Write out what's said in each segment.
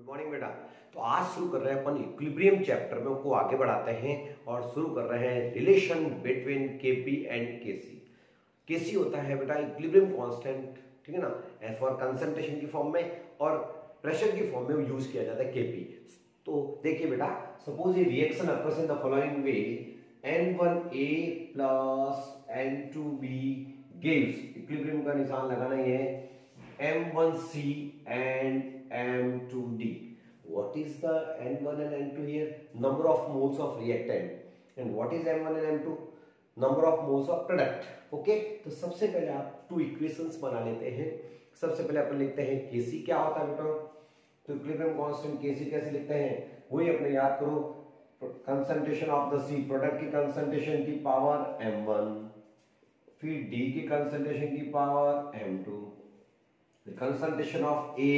Good morning बेटा। तो आज शुरू कर रहे हैं अपन इक्विलिब्रियम चैप्टर में, उसको आगे बढ़ाते हैं और शुरू कर रहे हैं रिलेशन बिटवीन केपी एंड केसी। केसी होता है बेटा इक्विलिब्रियम कांस्टेंट, ठीक है ना, एज फॉर कंसंट्रेशन की फॉर्म में और प्रेशर की फॉर्म में यूज किया जाता है केपी। तो देखिए बेटा, सपोज ये reaction occurs in the following way, N1A plus N2B gives, equilibrium का निशान लगाना ही है, M1C and M2D. What is the N1 and N2 here? Number of moles of reactant. And what is M1 and M2? Number of moles of product. Okay? तो सबसे पहले आप two equations बना लेते हैं। सबसे पहले अपन लिखते हैं Kc क्या होता है बेटा, तो इक्विलिब्रियम कांस्टेंट Kc कैसे लिखते हैं, वही अपने याद करो, concentration of the C, product की कंसंट्रेशन की पावर M1, फिर D की कंसंट्रेशन की power M2, concentration of A,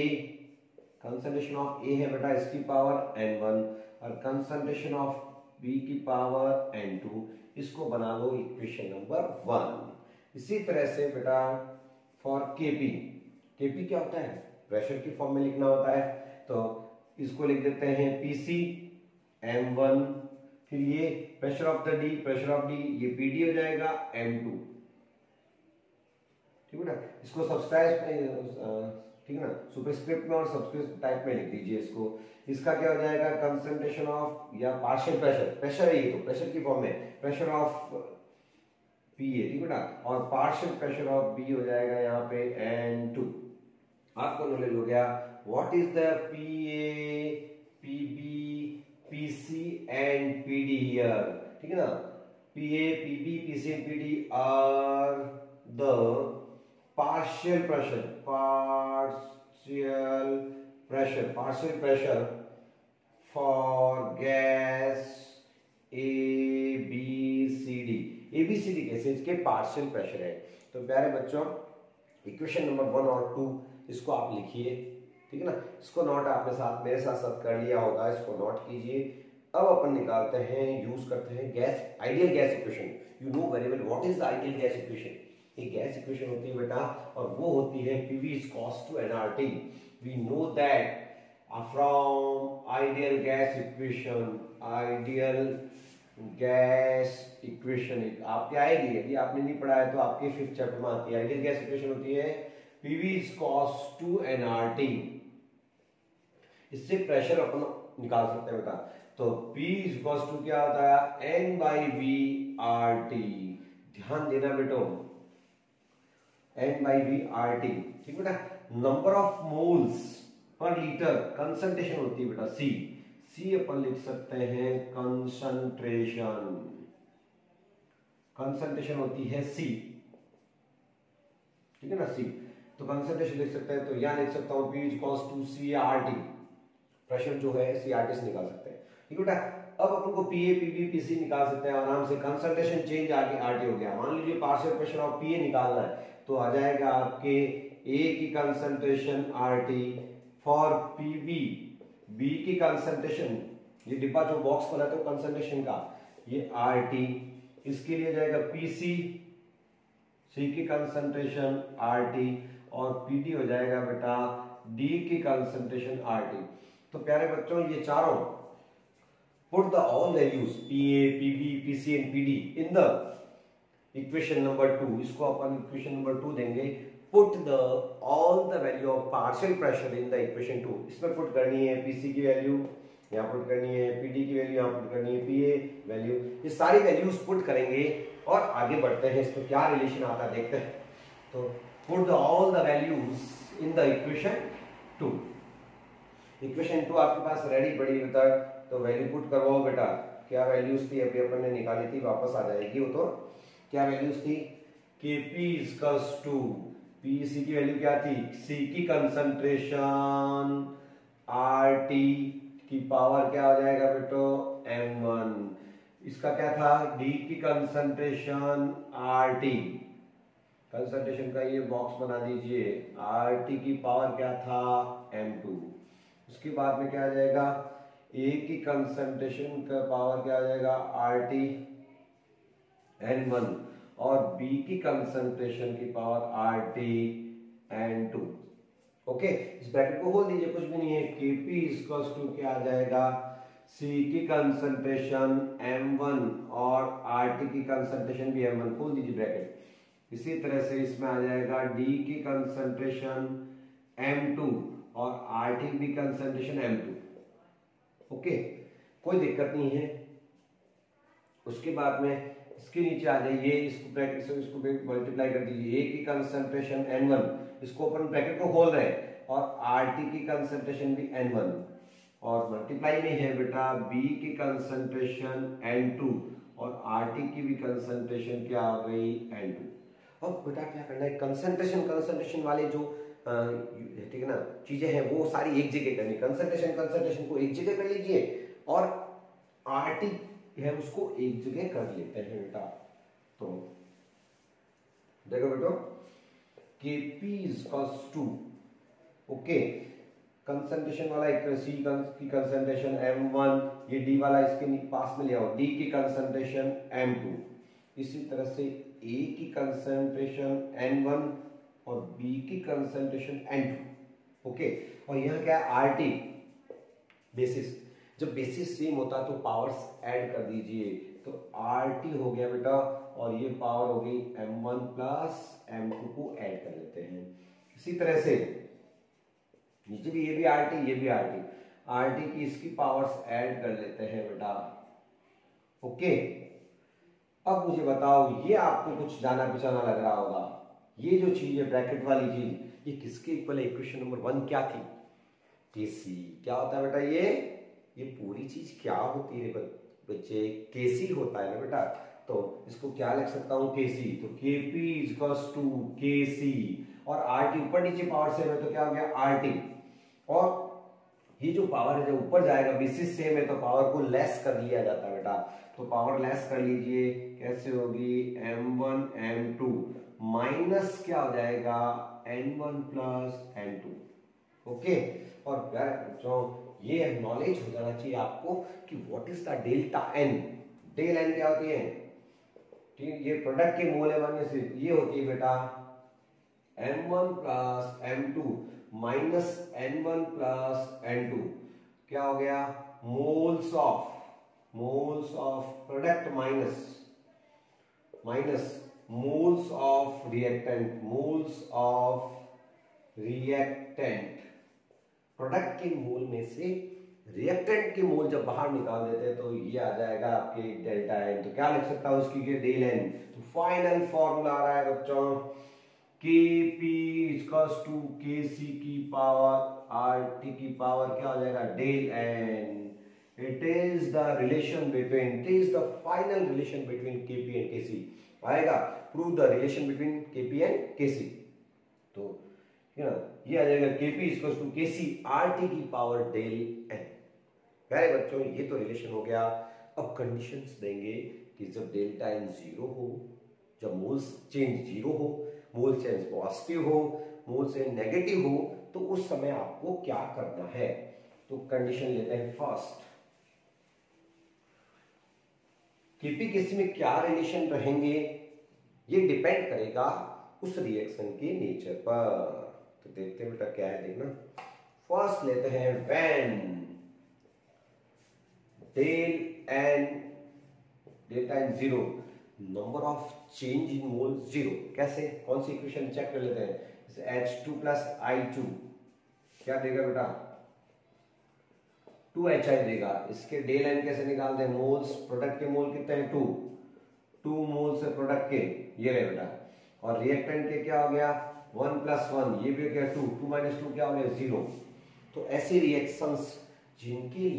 concentration of A है बेटा इसकी पावर N1 और कंसंट्रेशन ऑफ बी की पावर N2। इसको बना लो इक्वेशन नंबर 1। इसी तरह से बेटा फॉर केपी, केपी क्या होता है, प्रेशर की फॉर्म में लिखना होता है, तो इसको लिख देते हैं पीसी M1, फिर ये pressure of the D, pressure of D ये पीडी हो जाएगा M2, ठीक है ना। इसको सब्सक्राइब, ठीक है ना, सुपरस्क्रिप्ट में और सब्सक्रिप्ट टाइप में लिख दीजिए इसको। इसका क्या हो जाएगा, कंसंट्रेशन ऑफ या पार्शियल प्रेशर, प्रेशर है ये तो प्रेशर की फॉर्म में, प्रेशर ऑफ पी है, ठीक है ना, और पार्शियल प्रेशर ऑफ बी हो जाएगा यहाँ पे N2। आपको नॉलेज हो गया what is the PA, PB, PC and PD here, ठीक है ना। PA, PB, PC and PD are the partial pressure for gas ABCD। ABCD कैसे, इसके पार्शियल प्रेशर है। तो प्यारे बच्चों, इक्वेशन नंबर 1 और 2 इसको आप लिखिए, ठीक है ना। इसको नोट आपने साथ मेरे साथ साथ कर लिया होगा, इसको नोट कीजिए। अब अपन निकालते हैं, यूज करते हैं gas, ideal gas equation. You know very well what is the ideal gas equation. एक गैस इक्वेशन होती है बेटा, और वो होती है PV is cos to nRT। We know that from ideal gas equation, ideal gas equation आपके आएगी, यदि आपने नहीं पढ़ा है तो आपके 5th चैप्टर में आती है। आइडियल गैस इक्वेशन होती है PV is cos to nRT। इससे प्रेशर अपन निकाल सकते हैं बेटा। तो P is cos to क्या होता है, N by V RT। ध्यान देना बेटो, N by V RT, ठीक बेटा। Number of moles per litre, concentration होती है बेटा C, C अपन लिख सकते हैं कंसंट्रेशन, कंसंट्रेशन होती है C, ठीक है ना, C। तो कंसंट्रेशन लिख सकते हैं, तो यहां लिख सकता हूं P equals to CRT, pressure जो है CRT से निकाल सकते हैं, ठीक बेटा। अब अपन को PA, PB, PC निकाल सकते हैं आराम से, कंसंट्रेशन चेंज आगे RT हो गया। मान लीजिए पार्शियल प्रेशर ऑफ PA निकालना है, तो आ जाएगा आपके A की concentration RT for PB, B की कंसंट्रेशन, ये डिब्बा जो बॉक्स पर है तो कंसंट्रेशन का ये RT, इसके लिए जाएगा PC, C की कंसंट्रेशन RT और PD हो जाएगा बेटा D की कंसंट्रेशन RT। तो प्यारे बच्चों, ये चारों put the all values PA, PB, PC and PD in the equation number 2। इसको अपन equation number 2 देंगे। put the all the value of partial pressure in the equation 2। इसमें पुट करनी है PC की वैल्यू, यहाँ पुट करनी है PD की वैल्यू, यहाँ पुट करनी है PA वैल्यू। ये सारी वैल्यूज पुट करेंगे और आगे बढ़ते हैं, इसमें क्या रिलेशन आता है देखते हैं। तो put the all the values in the equation 2। Equation 2 आपके पास रेडी पड़ी रहता है, तो वैल्यू पुट करवाओ बेटा। क्या वैल्यूज थी, अभी अपन ने निकाली थी, वापस आ जाएगी वो। तो क्या वैल्यूज थी, Kp इक्वल्स टू PC की वैल्यू क्या थी, C की कंसंट्रेशन RT की पावर क्या हो जाएगा बेटो M1, इसका क्या था D की कंसंट्रेशन RT, कंसंट्रेशन का ये बॉक्स बना दीजिए, RT की पावर क्या था M2। उसके बाद में क्या आ जाएगा, A की कंसंट्रेशन का पावर क्या आ जाएगा RT N1 और B की कंसंट्रेशन की power RT N2। Okay. Okay, इस ब्रैकेट को खोल दीजिए, कुछ भी नहीं है, Kp इक्वल्स टू क्या आ जाएगा, C की कंसंट्रेशन M1 और RT की कंसंट्रेशन भी M1, खोल दीजिए ब्रैकेट। इसी तरह से इसमें आ जाएगा D की कंसंट्रेशन M2 और RT की कंसंट्रेशन M2। ओके, कोई दिक्कत नहीं है। उसके बाद में इसके नीचे आ जाइए, इसको ब्रैकेट से इसको मल्टीप्लाई कर दीजिए, A की कंसंट्रेशन N1, इसको अपन ब्रैकेट को खोल रहे हैं, और RT की कंसंट्रेशन भी N1, और मल्टीप्लाई में है बेटा B की कंसंट्रेशन N2 और RT की भी कंसंट्रेशन क्या हो गई, N2। अब बेटा क्या करना है, कंसंट्रेशन वाले जो ठीक है ना चीजें हैं वो सारी एक जगह करनी, कंसंट्रेशन को एक जगह कर लीजिए, और RT है उसको एक जगह कर लेते हैं बेटा। तो देखो बेटो, Kp equals to, okay, concentration वाला एक C की कंसंट्रेशन M1, ये D वाला इसके पास में ले आओ, D की कंसंट्रेशन M2, इसी तरह से A की कंसंट्रेशन N1 और B की कंसंट्रेशन N2। ओके, और यहाँ क्या है, RT बेसिस, जब बेसिस सेम होता तो पावर्स ऐड कर दीजिए, तो RT हो गया बेटा, और ये पावर हो गई M1 प्लस M2 को ऐड कर लेते हैं। इसी तरह से नीचे भी ये भी RT, ये भी RT की इसकी पावर्स ऐड कर लेते हैं बेटा। ओके, अब मुझे बताओ, ये आपको कुछ जाना पहचाना लग रहा होगा, ये जो चीज है ब्रैकेट वाली चीज, ये किसके इक्वल है, इक्वेशन नंबर 1 क्या थी, Kc। क्या होता है बेटा, ये पूरी चीज क्या होती है बच्चे, Kc होता है ना बेटा। तो इसको क्या लिख सकता हूं, Kc, तो Kp इक्वल्स टू Kc, और RT ऊपर नीचे पावर सेम है तो क्या हो गया, RT, और ये जो पावर है जब ऊपर जाएगा बेसिस सेम है तो पावर को लेस कर लिया जाता है बेटा। तो पावर लेस कर लीजिए, कैसे होगी, M1 M2 माइनस क्या हो जाएगा, N1 प्लस N2। ओके, और बच्चों ये नॉलेज हो जाना चाहिए आपको कि what is the delta N. Del N क्या होती है, ठीक, ये प्रोडक्ट के मोल है मानने से, ये होती है बेटा M1 plus M2 minus N1 plus N2, क्या हो गया, moles of product minus moles of reactant. Product के मोल में से रिएक्टेंट के मोल जब बाहर निकाल देते हैं तो ये आ जाएगा आपके डेल्टा एन। तो क्या लिख सकता हूं उसकी, डेल एन। तो फाइनल फॉर्मूला आ रहा है बच्चों, Kp इक्वल्स टू Kc की पावर RT की पावर क्या हो जाएगा, del N. It is the final relation between Kp and Kc। आएगा, prove the relation between Kp and Kc। तो ये आ जाएगा Kp equals to Kc RT की पावर डेल एन। प्यारे बच्चों, ये तो रिलेशन हो गया। अब कंडीशंस देंगे कि जब डेल्टा एन 0 हो, जब मोल्स चेंज 0 हो, मोल चेंज पॉजिटिव हो, मोल चेंज नेगेटिव हो, तो उस समय आपको क्या करना है। तो कंडीशन लेते हैं फर्स्ट, Kp Kc में क्या रिलेशन रहेंगे, ये डिपेंड करेगा उस रिएक्शन के नेचर पर। तो देखते हैं बेटा क्या है, देखना। फर्स्ट लेते हैं when delta n 0, number of change in mole 0। कैसे, कौन सी इक्वेशन चेक कर लेते हैं, H2 प्लस I2 क्या देगा बेटा, 2HI देगा। इसके डेल एन कैसे निकालते हैं, मोल्स, प्रोडक्ट के मोल कितने हैं, 2 मोल्स है प्रोडक्ट के, ये रहे बेटा। और रिएक्टेंट के क्या हो गया, 1 प्लस 1, ये भी क्या 2 माइनस 2 क्या हो गया 0। तो ऐसे रिएक्शंस जिनके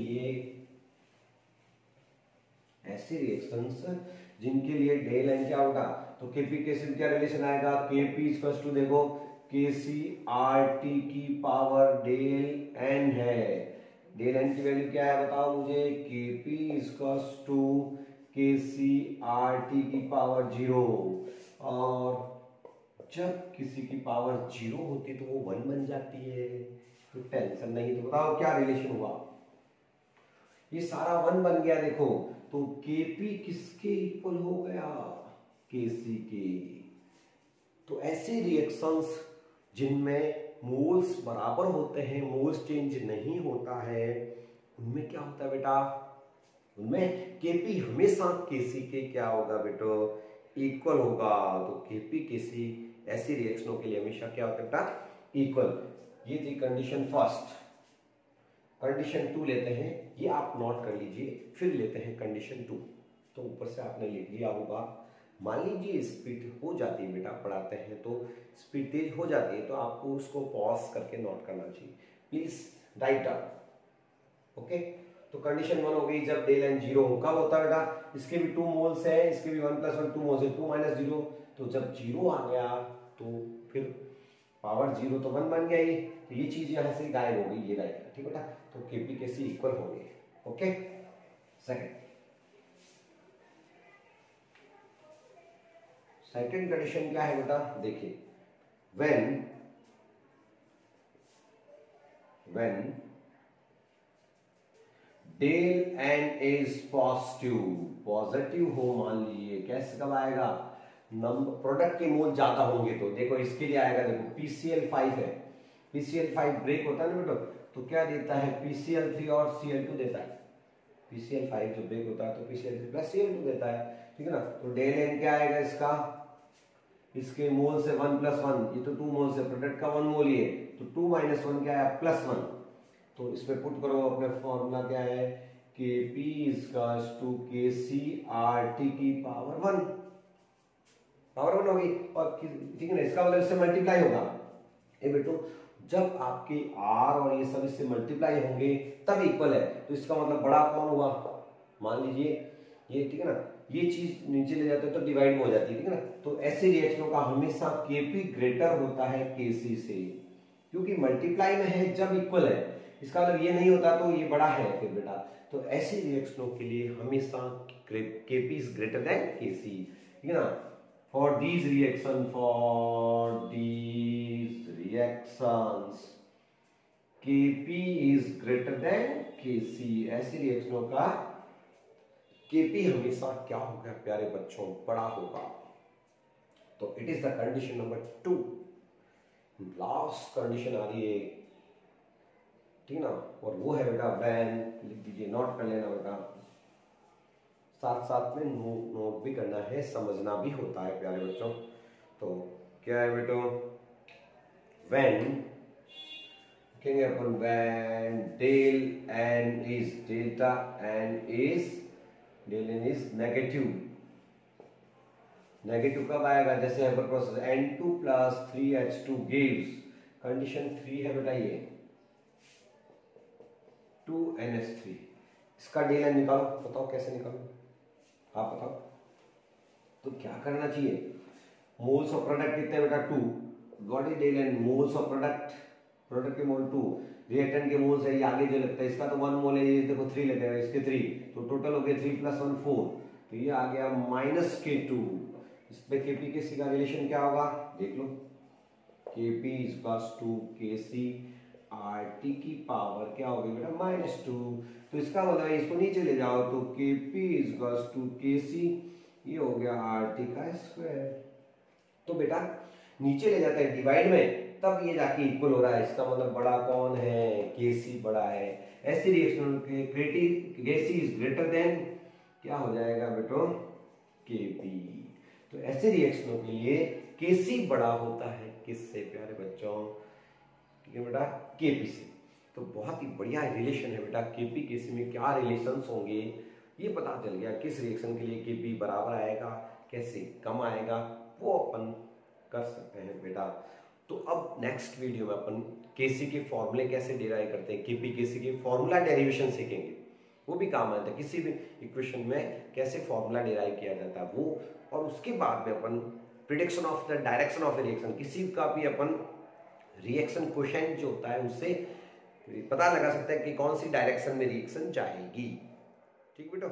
लिए डेल एन क्या होगा, तो Kp Kc क्या रिलेशन आएगा, Kp इक्वल्स टू देखो Kc RT की पावर डेल एन है। डेल एन की वैल्यू क्या है बताओ मुझे, Kp equals to Kc RT की पावर 0। और जब किसी की पावर 0 होती तो वो 1 बन जाती है, तो टेंशन नहीं। तो बताओ क्या रिलेशन हुआ, ये सारा 1 बन गया। देखो तो Kp किसके इक्वल हो गया, Kc के। तो ऐसे रिएक्शंस जिनमें मोल्स बराबर होते हैं, मोल्स चेंज नहीं होता है, उनमें क्या होता है बेटा, उनमें केपी हमेशा केसी के क्या होगा बेटो, इक्वल होगा। तो केपी केसी ऐसी रिएक्शनों के लिए हमेशा क्या होता है बेटा, इक्वल। ये थी कंडीशन फर्स्ट। कंडीशन 2 लेते हैं, ये आप नोट कर लीजिए, फिर लेते हैं कंडीशन 2। तो ऊपर से आपने लिख लिया होगा। मान लीजिए स्पीड हो जाती है बेटा, पढ़ाते हैं तो स्पीड तेज हो जाती है, तो आपको उसको पॉज करके नोट करना चाहिए। Please write down. ओके, तो कंडीशन 1 हो गई, जब डेल एन 0 हो। कब होता है बेटा, इसके भी 2 मोल्स है, इसके भी 1 + 1 2 मोल्स है, 2 - 0। तो जब 0 आ गया तो फिर पावर 0 तो 1 बन गया ये, तो ये चीज यहां से गायब हो गई, ये गायब। ठीक बेटा, तो केपी केसी इक्वल हो गए। ओके, सेकंड कंडीशन क्या है बेटा, देखिए, when del N is positive, positive हो मान लीजिए, कैसे कब आएगा, नंबर प्रोडक्ट के मोल ज्यादा होंगे तो देखो इसके लिए आएगा, देखो PCl5 है, PCl5 ब्रेक होता है ना बेटा, तो क्या देता है, PCl3 और Cl2 देता है। PCl5 जो ब्रेक होता है तो PCl3 + Cl2 देता है, ठीक है ना। तो डेल एन क्या आएगा इसका, इसके मोल से 1 + 1, ये तो 2 मोल से, प्रोडक्ट का 1 मोल ही है, तो 2 - 1 क्या है, +1। तो इसमें पुट करो, अपने फॉर्मूला क्या है, Kp = KcRT की पावर 1, पावर 1 होगी। और ठीक है ना, इसका मतलब इससे मल्टीप्लाई होगा। ये बेटो जब आपके R और ये सब इससे मल्टीप्लाई होंगे तब इक्वल है, तो इसका मतलब बड़ा कौन हुआ, मान लीजिए ये, ठीक है ना, ये चीज नीचे ले जाते हैं तो डिवाइड में हो जाती है, ठीक है ना। तो ऐसे रिएक्शनों का हमेशा Kp ग्रेटर होता है Kc से, क्योंकि मल्टीप्लाई में है जब इक्वल है, इसका मतलब ये नहीं होता तो ये बड़ा है फिर बेटा। तो ऐसी रिएक्शनों के लिए हमेशा Kp is greater than Kc, ठीक है ना। For these reactions Kp is greater than Kc, ऐसी रिएक्शनों का Kp हमेशा क्या होगा प्यारे बच्चों, बड़ा होगा। तो it is the condition number 2। Last condition आ रही है, ठीक ना, और वो है बेटा व्हेन, लिख दीजिए, नोट कर लेना बेटा, साथ साथ में नोट भी करना है, समझना भी होता है प्यारे बच्चों। तो क्या है बेटो, व्हेन कहेंगे अपन, when del N is negative, negative कब आएगा, जैसे यहाँ पर process N2 + 3H2 gives, condition 3 है बेटा ये, 2NH3। इसका डेल एन निकालो, बताओ कैसे निकालो, आप बताओ। तो क्या करना चाहिए, मोल्स ऑफ प्रोडक्ट कितने बेटा, 2, got is del N, moles of product, product के मोल 2, रिएक्टेंट के मोल्स है ये आगे जो लगता है, इसका तो 1 मोल है, ये देखो 3 लगेगा, इसके 3, तो टोटल हो गया 3 + 1 4, तो ये आ गया -K2। इस पे Kp Kc का रिलेशन क्या होगा, देख लो, Kp = KcRT की पावर क्या होगी बेटा, -2। तो इसका मतलब इसको नीचे ले जाओ तो Kp = Kc, ये हो गया RT का स्क्वायर। तो बेटा नीचे ले जाते हैं डिवाइड में, तब ये जाके इक्वल हो रहा है, इसका मतलब बड़ा कौन है, Kc बड़ा है। ऐसी रिएक्शन के Kc इज ग्रेटर देन क्या हो जाएगा बेटो, Kp। तो ऐसे रिएक्शनों के लिए Kc बड़ा होता है किससे प्यारे बच्चों, ठीक है बेटा, Kp से। तो बहुत ही बढ़िया रिलेशन है बेटा, Kp Kc में क्या रिलेशंस होंगे ये पता चल गया। किस रिएक्शन के लिए Kp बराबर आएगा, कैसे कम आएगा, वो अपन कर सकते हैं बेटा। तो अब नेक्स्ट वीडियो में अपन Kc के फॉर्मूले कैसे डिराइव करते हैं, Kp Kc के फॉर्मूला डेरिवेशन सीखेंगे, वो भी काम आता है। किसी भी इक्वेशन में कैसे फॉर्मूला डिराइव किया जाता है वो, और उसके बाद में अपन prediction of the direction of the reaction, किसी का भी अपन रिएक्शन क्वेश्चन जो होता है उससे पता लगा सकते हैं कि कौन सी डायरेक्शन में रिएक्शन जाएगी। ठीक बेटा।